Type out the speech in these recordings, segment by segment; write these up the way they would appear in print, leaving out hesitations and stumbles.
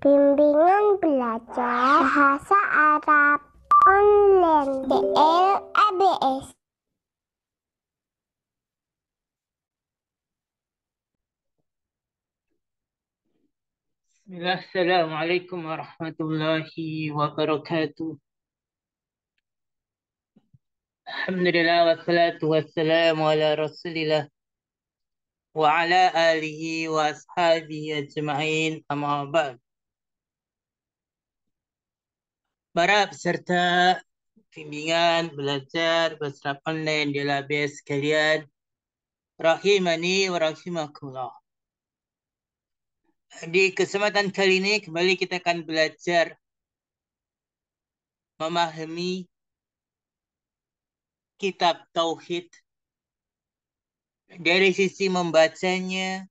Bimbingan belajar bahasa Arab online DLABS. Bismillah, Assalamualaikum warahmatullahi wabarakatuh. Alhamdulillah wassalatu wassalamu ala rasulillah wa ala alihi wa ashabihi ajma'in amma ba'd. Para peserta bimbingan belajar bahasa online di LABS sekalian, rahimani wa rahimakumullah. Di kesempatan kali ini kembali kita akan belajar memahami kitab Tauhid dari sisi membacanya,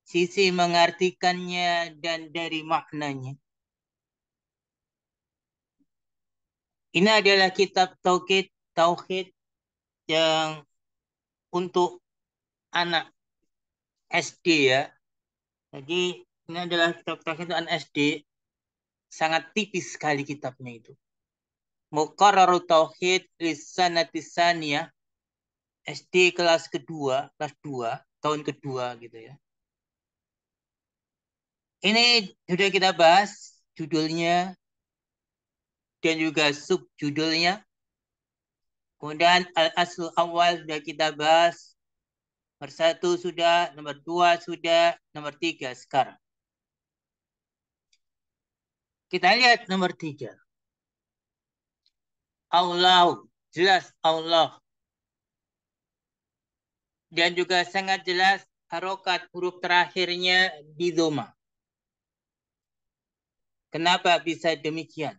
sisi mengartikannya, dan dari maknanya. Ini adalah kitab Tauhid yang untuk anak SD ya. Jadi ini adalah kitab Tauhid untuk anak SD. Sangat tipis sekali kitabnya itu. Muqarrarut Tauhid Lisanati Tsaniyah. SD kelas kedua, kelas 2, tahun kedua gitu ya. Ini sudah kita bahas judulnya dan juga subjudulnya. Kemudian al-aslu awal sudah kita bahas. Nomor 1 sudah, nomor 2 sudah, nomor 3 sekarang. Kita lihat nomor 3. Allah, jelas Allah. Dan juga sangat jelas harokat huruf terakhirnya di dhamma. Kenapa bisa demikian?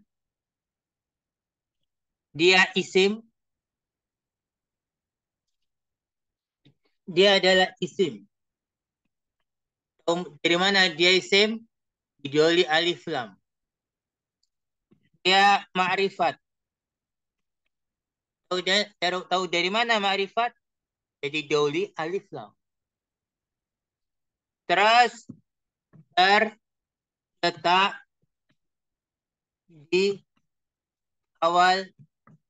Dia isim. Dia adalah isim. Dari mana dia isim? Didahului alif lam. Dia ma'rifat. Tahu dari mana ma'rifat? Jadi didahului alif lam. Terus terletak di awal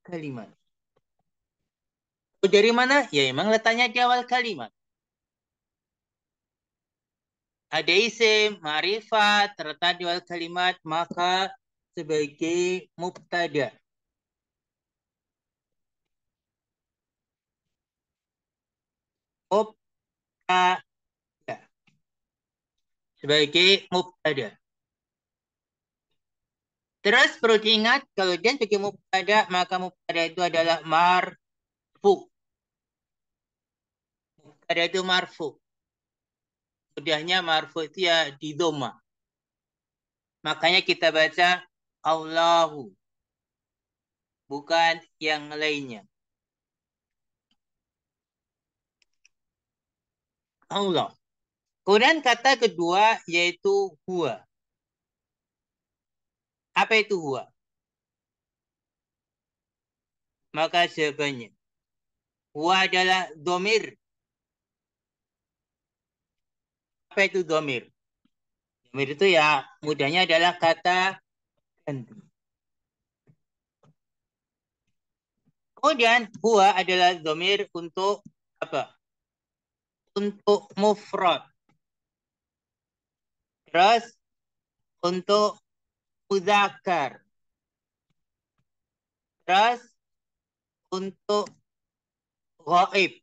kalimat. Dari mana? Ya memang letaknya di awal kalimat. Ada isim, ma'rifat, terletak di awal kalimat, maka sebagai mubtada. Mubtada. Sebagai mubtada. Terus perlu diingat, kalau dia sebagai mubtada, maka mubtada itu adalah marfu. Mubtada itu marfu. Mudahnya marfu itu ya di dhamma. Makanya kita baca Allahu. Bukan yang lainnya. Allah. Kemudian kata kedua yaitu huwa. Apa itu huwa? Maka jawabannya. Huwa adalah domir. Apa itu domir? Domir itu ya mudahnya adalah kata ganti. Kemudian huwa adalah domir untuk apa? Untuk mufrad. Terus untuk mudzakkar. Terus untuk ghaib.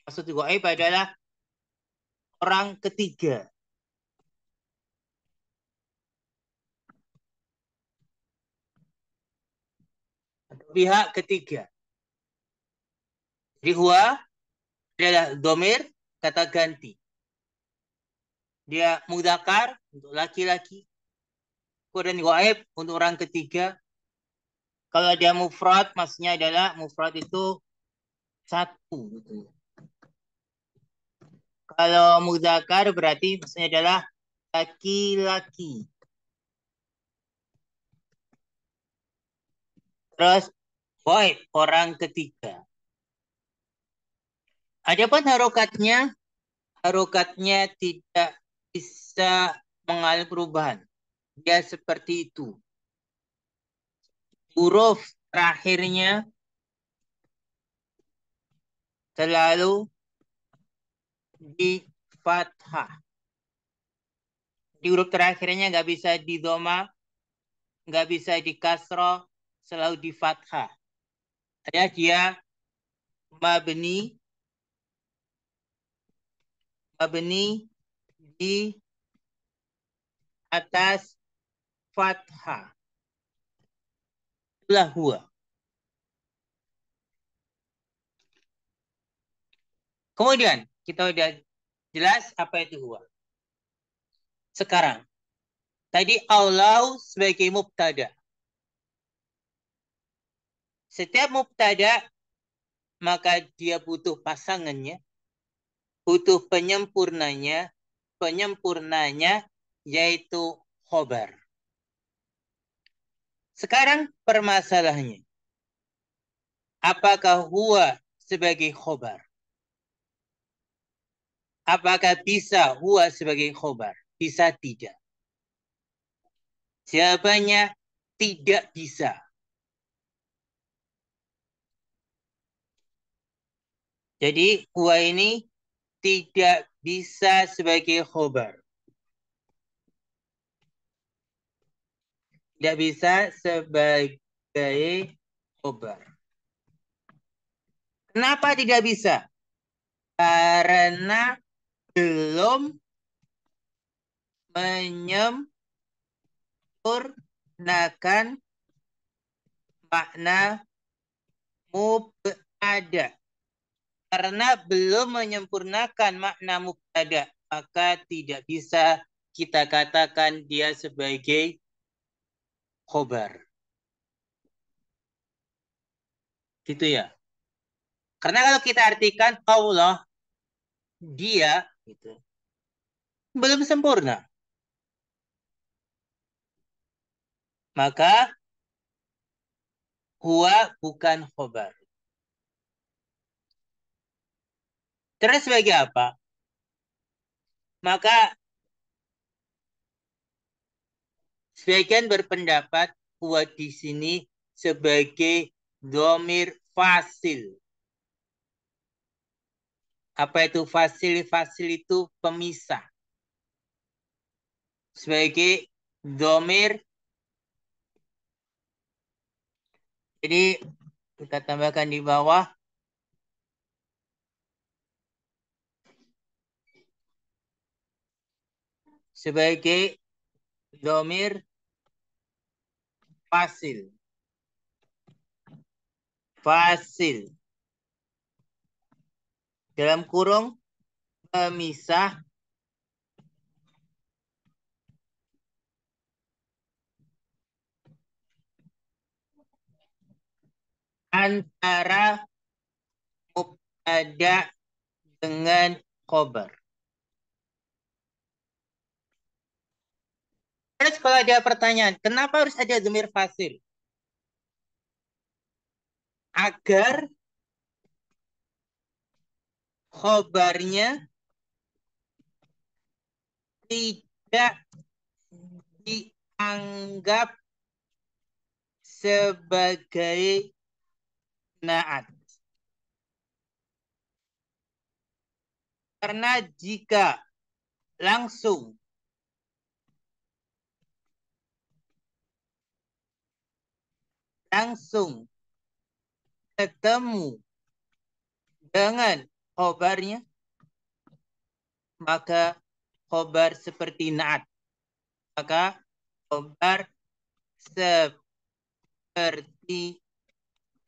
Maksud ghaib adalah orang ketiga. Pihak ketiga. Jadi huwa adalah domir kata ganti. Dia mudzakkar untuk laki-laki. Kemudian ghaib untuk orang ketiga. Kalau dia mufrad, maksudnya adalah mufrad itu satu. Gitu. Kalau mudzakkar berarti maksudnya adalah laki-laki. Terus ghaib orang ketiga. Adapun harokatnya tidak bisa mengalami perubahan. Dia seperti itu. Huruf terakhirnya selalu di fathah. Di huruf terakhirnya nggak bisa di doma, nggak bisa di kasroh, selalu di fathah. Dia mabni di atas fathah. Itulah huwa. Kemudian kita udah jelas apa itu huwa. Sekarang, tadi Allah sebagai mubtada. Setiap mubtada maka dia butuh pasangannya, butuh penyempurnanya yaitu khobar. Sekarang permasalahannya, apakah huwa sebagai khobar? Apakah bisa huwa sebagai khobar? Bisa tidak? Jawabannya tidak bisa. Jadi huwa ini tidak bisa sebagai khobar. Tidak bisa sebagai khobar. Kenapa tidak bisa? Karena belum menyempurnakan makna mubtada. Karena belum menyempurnakan makna mubtada, maka tidak bisa kita katakan dia sebagai khobar. Gitu ya. Karena kalau kita artikan Allah, dia gitu, belum sempurna. Maka huwa bukan khobar. Terus sebagai apa? Maka sebagian berpendapat huwa di sini sebagai dhamir fasil. Apa itu fasil? Fasil itu pemisah. Sebagai dhamir. Jadi kita tambahkan di bawah. Sebagai dhamir fasil. Fasil. Dalam kurung pemisah antara mubtada dengan khobar. Terus kalau ada pertanyaan, kenapa harus ada dhamir fasil? Agar khobarnya tidak dianggap sebagai naat. Karena jika langsung ketemu dengan khobarnya, maka khobar seperti naat. Maka khobar seperti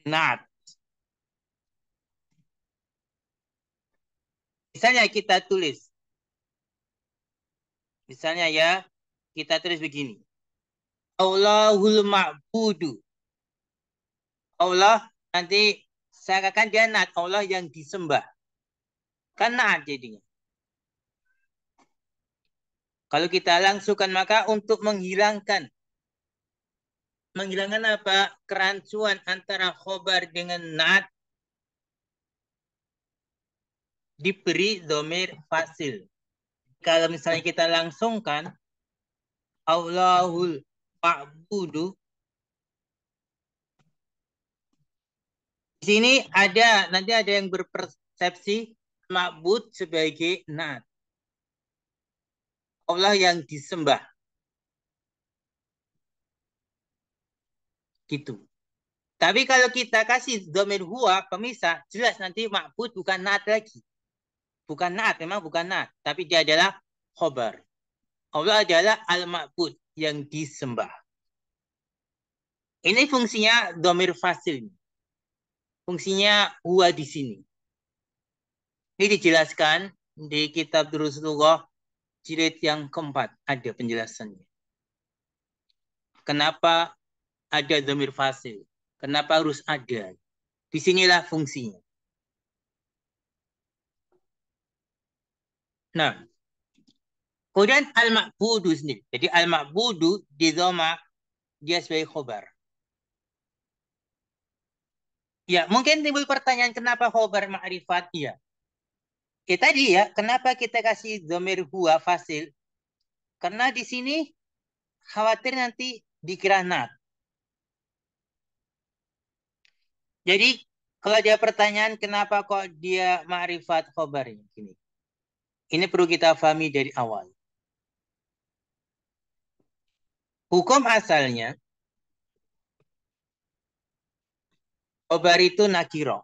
naat. Misalnya kita tulis. Misalnya ya, kita tulis begini. Allahul ma'budu. Allah nanti saya akan dia naat. Allah yang disembah. Kan naat jadinya. Kalau kita langsungkan maka untuk menghilangkan apa? Kerancuan antara khobar dengan naat diberi dhamir fasil. Kalau misalnya kita langsungkan, Allahul ma'budu. Di sini nanti ada yang berpersepsi ma'bud sebagai naat. Allah yang disembah. Gitu. Tapi kalau kita kasih dhamir huwa pemisah, jelas nanti ma'bud bukan naat lagi. Bukan naat, memang bukan naat. Tapi dia adalah khobar. Allah adalah al-ma'bud yang disembah. Ini fungsinya dhamir fasil. Fungsinya huwa di sini. Ini dijelaskan di kitab Durusulullah jilid yang keempat. Ada penjelasannya. Kenapa ada dhamir fasil? Kenapa harus ada? Disinilah fungsinya. Nah, kemudian al-ma'budu sendiri. Jadi al-ma'budu di dhamma dia sebagai khobar. Ya, mungkin timbul pertanyaan kenapa khobar ma'rifat? Ya. Tadi ya, kenapa kita kasih dhamir huwa fasil? Karena di sini khawatir nanti dikira nat. Jadi kalau dia pertanyaan kenapa kok dia ma'rifat khobar ini? Ini perlu kita pahami dari awal. Hukum asalnya khobar itu nakiro.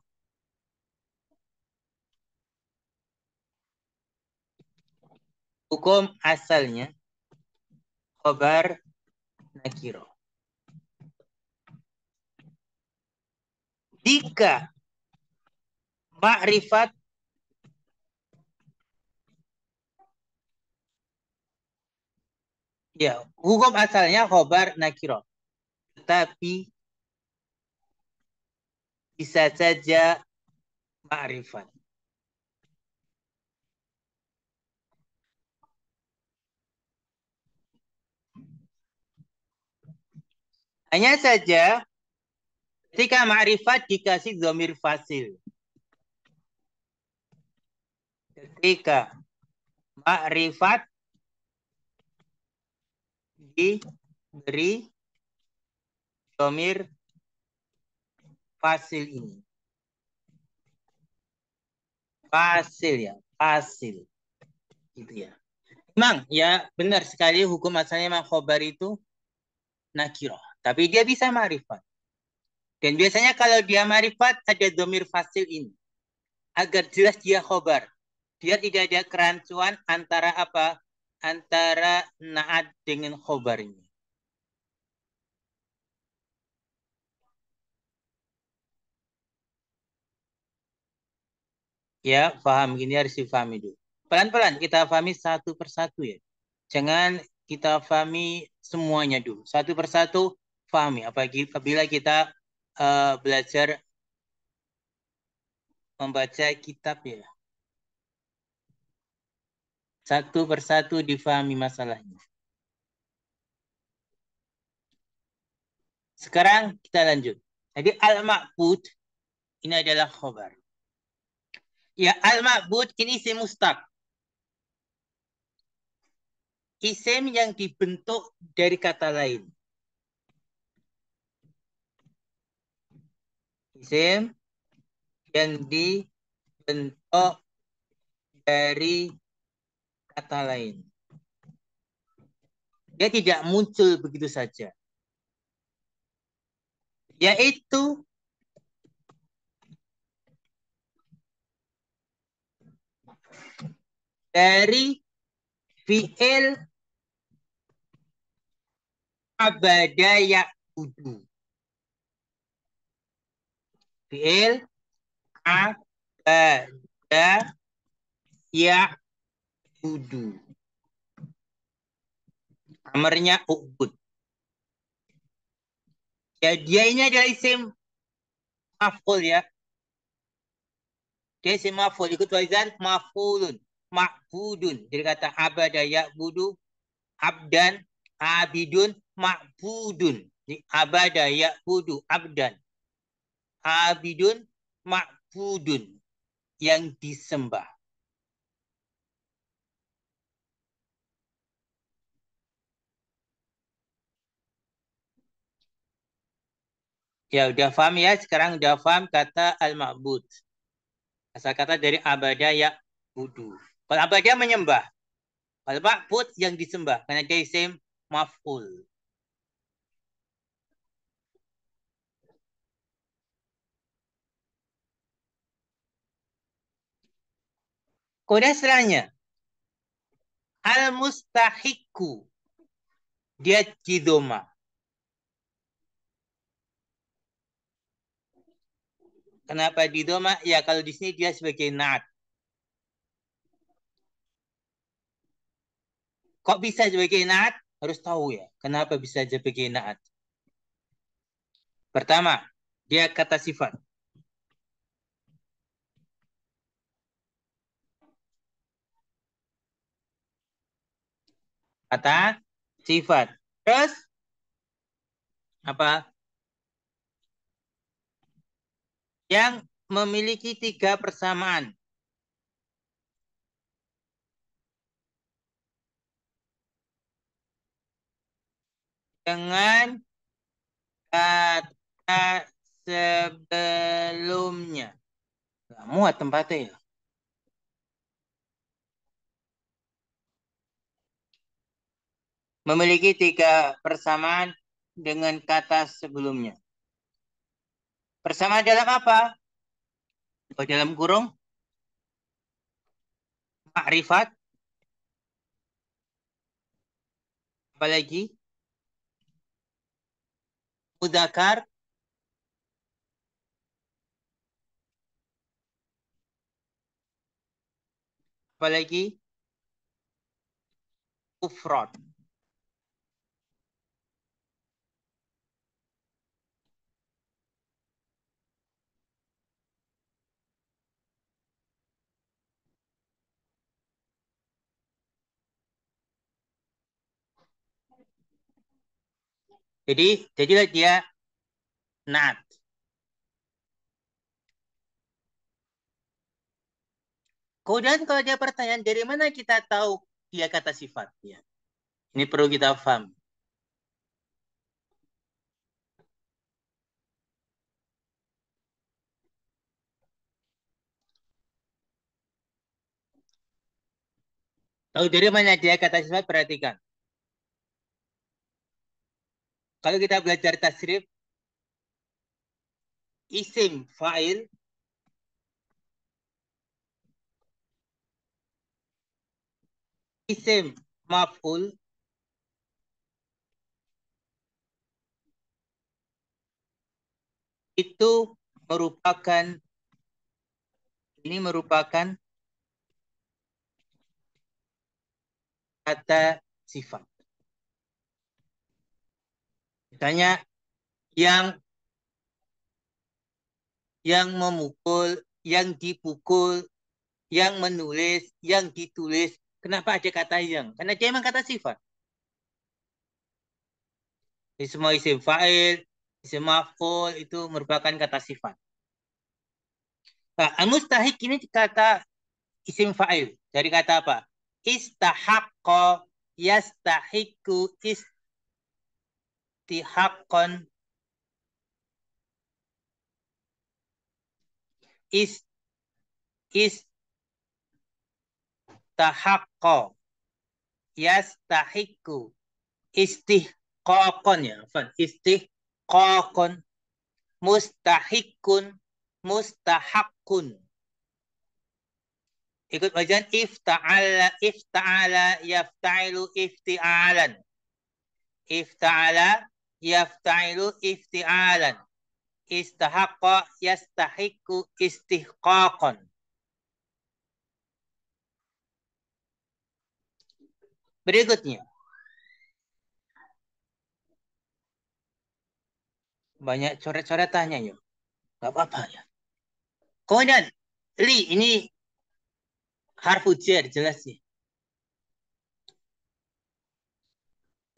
Hukum asalnya khobar nakiro. Jika ma'rifat ya, hukum asalnya khobar nakiro. Tetapi bisa saja ma'rifat. Hanya saja ketika ma'rifat dikasih dhamir fasil. Ketika ma'rifat diberi dhamir fasil ini. Fasil ya, fasil. Gitu ya. Memang ya benar sekali hukum asalnya memang khobar itu nakirah. Tapi dia bisa ma'rifat. Dan biasanya kalau dia ma'rifat ada dhamir fasil ini. Agar jelas dia khobar. Dia tidak ada kerancuan antara apa? Antara naat dengan khobar ini. Ya, paham. Gini harus difahami dulu. Pelan-pelan kita pahami satu persatu ya. Jangan kita pahami semuanya dulu. Satu persatu pahami. Apabila kita belajar membaca kitab ya. Satu persatu difahami masalahnya. Sekarang kita lanjut. Jadi al-ma'bud ini adalah khobar. Ya, al-ma'bud ini isim mustaq. Isim yang dibentuk dari kata lain. Isim yang dibentuk dari kata lain. Dia tidak muncul begitu saja. Yaitu dari fi'il abada ya'budu. Fi'il abada ya'budu. Amarnya ubud. Ya, dia ini adalah isim maf'ul ya. Dia isim maf'ul. Ikut wazan maf'ulun. Ma'budun. Jadi kata abada ya'budu. Abdan. Abidun. Ma'budun. Jadi abada ya'budu. Abdan. Abidun. Ma'budun. Yang disembah. Ya, udah paham ya. Sekarang udah paham kata al-ma'bud. Asal kata dari abada ya budu. Kalau abada menyembah. Kalau ma'bud yang disembah. Karena dia isim maf'ul. Kemudian setelahnya. Al-mustahiku. Dia jidoma. Kenapa jidoma? Ya kalau di sini dia sebagai naat. Kok bisa sebagai naat? Harus tahu ya. Kenapa bisa sebagai naat? Pertama, dia kata sifat. Kata sifat. Terus apa? Yang memiliki 3 persamaan. Dengan kata sebelumnya. Nggak muat tempatnya ya. Memiliki 3 persamaan dengan kata sebelumnya. Persamaan dalam apa? Oh, dalam kurung makrifat, apalagi mudzakkar, apalagi mufrad. Jadi jadilah dia nat. Kemudian kalau dia pertanyaan dari mana kita tahu dia kata sifat ya. Ini perlu kita paham. Tahu dari mana dia kata sifat? Perhatikan. Kalau kita belajar tasrif, isim fa'il, isim maf'ul, itu merupakan kata sifat. Misalnya yang memukul, yang dipukul, yang menulis, yang ditulis. Kenapa ada kata yang? Karena dia memang kata sifat. Jadi semua isim fa'il, isim maf'ul itu merupakan kata sifat. Nah, al-mustahik ini kata isim fa'il. Dari kata apa? Istahaqqa, yastahiku, istihaqqan, is, istahaqqa, yastahiku, istihqaqan ya. Istihqaqan, mustahikun, mustahakkun. Ikut bacaan ifta'ala, yafta'ilu, ifti'alan. Ifta'ala, yafta'ilu, ifti'alan. Istahaqqa, yastahiku, istihqaqan. Berikutnya. Banyak coret-coretannya yuk. Gak apa-apa ya. Kemudian, li, ini harfu jar jelas sih.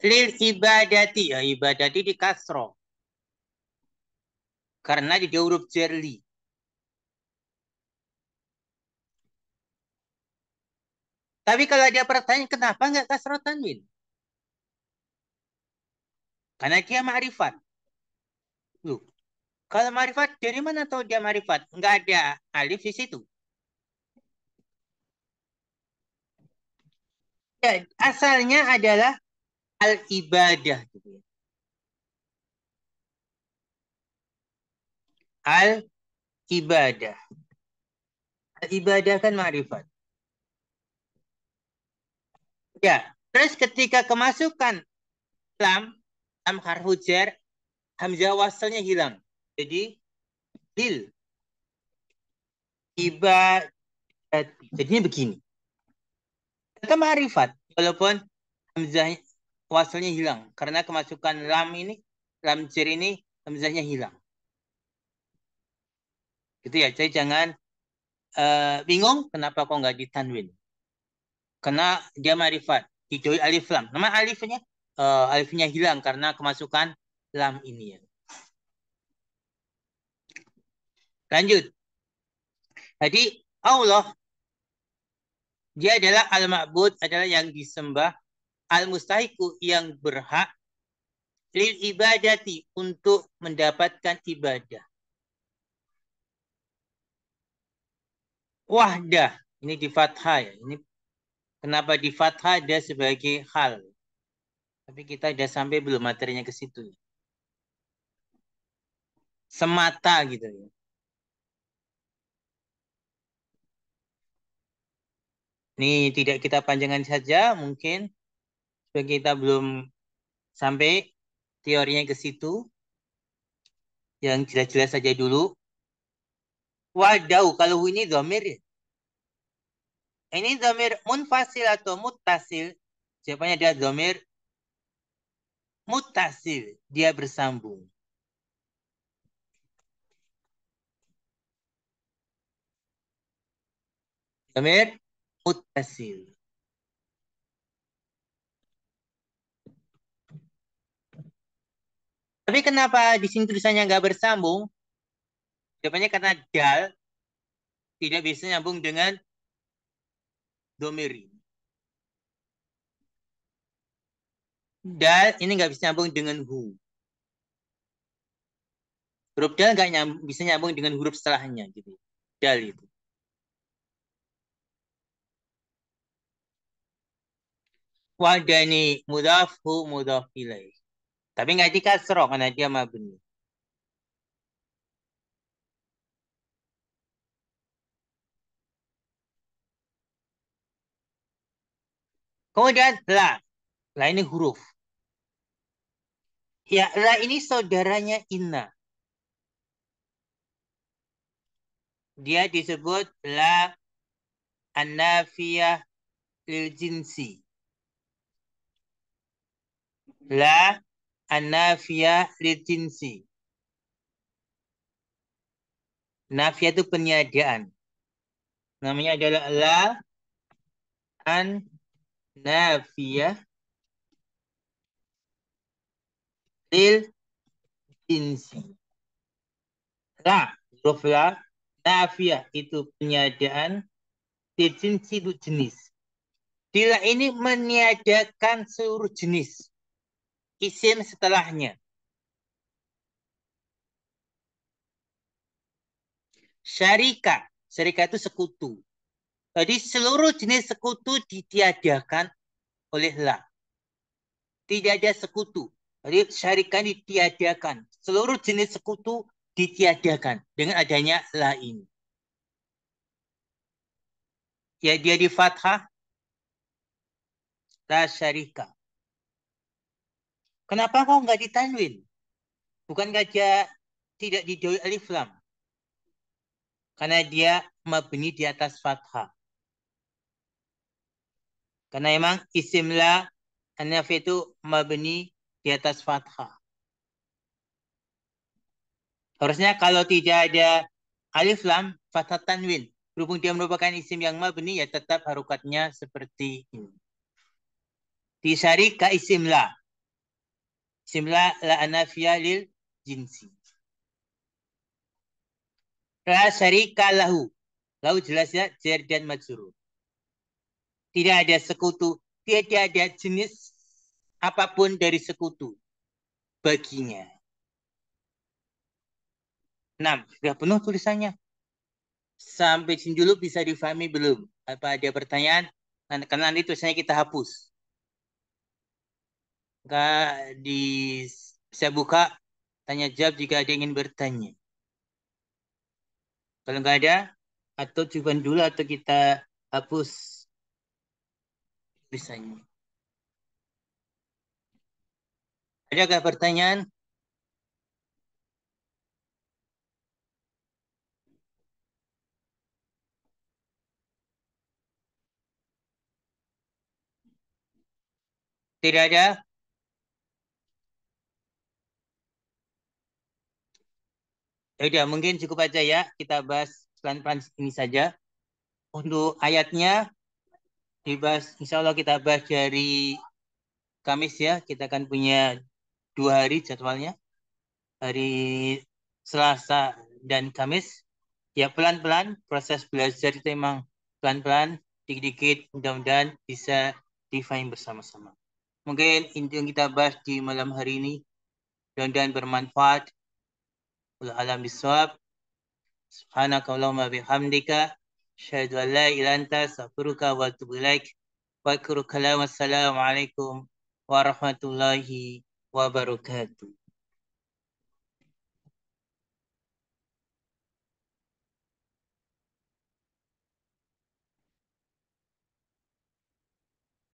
Lil ibadati, ya ibadati di kasro. Karena di huruf jar li. Tapi kalau dia pertanyaan kenapa nggak kasro tanwin? Karena dia ma'rifat. Loh, Kalau marifat, dari mana tahu dia marifat? Nggak ada alif di situ. Ya, asalnya adalah al-ibadah. Gitu ya. Al-ibadah. Al-ibadah kan marifat. Ya, terus ketika kemasukan lam, lam harfu jar, hamzah wasalnya hilang. Jadi, lil ibadah. Jadinya begini. Kata marifat, walaupun hamzah wasalnya hilang. Karena kemasukan lam ini, lam jar ini, hamzahnya hilang. Gitu ya, jadi jangan bingung kenapa kok nggak ditanwin. Karena dia marifat, hijau alif lam. Nama alifnya hilang karena kemasukan lam ini ya. Lanjut. Jadi Allah dia adalah al-ma'bud, adalah yang disembah, al-mustahiku yang berhak lil ibadati untuk mendapatkan ibadah. Wahdah, ini di fathah ya. Ini kenapa di fathah dia sebagai hal. Tapi kita udah sampai belum materinya ke situ. Semata gitu ya. Ini tidak kita panjangkan saja, mungkin supaya kita belum sampai teorinya ke situ. Yang jelas-jelas saja dulu. Wadau, kalau ini domir ya. Ini domir munfasil atau mutasil. Siapanya dia domir mutasil. Dia bersambung. Domir mutasil. Tapi kenapa di sini tulisannya nggak bersambung? Jawabannya karena dal tidak bisa nyambung dengan domir. Dal ini nggak bisa nyambung dengan hu. Huruf dal nggak bisa nyambung dengan huruf setelahnya gitu. Dal itu. Wadani mudafhu mudaf ilaih. Tapi nggak dikasroh karena dia mabni. Kemudian la. La ini huruf. Ya, la ini saudaranya inna. Dia disebut la an-nafiyah lil jinsi. La an-nafiyah lil jinsi. Nafiyah itu peniadaan. Namanya adalah la an-nafiyah lil jinsi. La, huruf la, nafiyah itu peniadaan, lil jinsi itu jenis. Dila ini meniadakan seluruh jenis. Isim setelahnya. Syarika. Syarika itu sekutu. Jadi seluruh jenis sekutu ditiadakan oleh la. Tidak ada sekutu. Jadi syarika ditiadakan. Seluruh jenis sekutu ditiadakan dengan adanya la ini. Ya dia di fathah la syarika. Kenapa kau nggak ditanwin? Bukankah dia tidak didoi alif lam? Karena dia mabni di atas fathah. Karena emang isim la an-naf itu mabni di atas fathah. Harusnya kalau tidak ada alif lam, fathah tanwin. Berhubung dia merupakan isim yang mabni, ya tetap harokatnya seperti ini. Di syarika isim la. Isim la anafiyah lil jinsi. La syarika lahu. Lahu jelas ya, jar dan majrur. Tidak ada sekutu. Tidak ada jenis apapun dari sekutu baginya. 6. Sudah penuh tulisannya. Sampai sini dulu bisa difahami belum? Apa ada pertanyaan? Karena nanti tulisannya kita hapus. Enggak di saya buka tanya jawab jika ada yang ingin bertanya. Kalau nggak ada, atau coba dulu atau kita hapus tulisannya. Adakah pertanyaan? Tidak ada? Ya udah, mungkin cukup aja ya. Kita bahas pelan-pelan ini saja. Untuk ayatnya, dibahas, insya Allah kita bahas dari Kamis ya. Kita akan punya 2 hari jadwalnya. Hari Selasa dan Kamis. Ya pelan-pelan, proses belajar itu memang pelan-pelan, dikit-dikit, mudah-mudahan bisa difahami bersama-sama. Mungkin inti yang kita bahas di malam hari ini, mudah-mudahan bermanfaat. Wallahu a'lam bishawab. Subhanakallahumma bihamdika asyhadu an la ilaha illa anta astaghfiruka wa atubu ilaik. Wa akhiru kalam assalamu alaikum warahmatullahi wabarakatuh.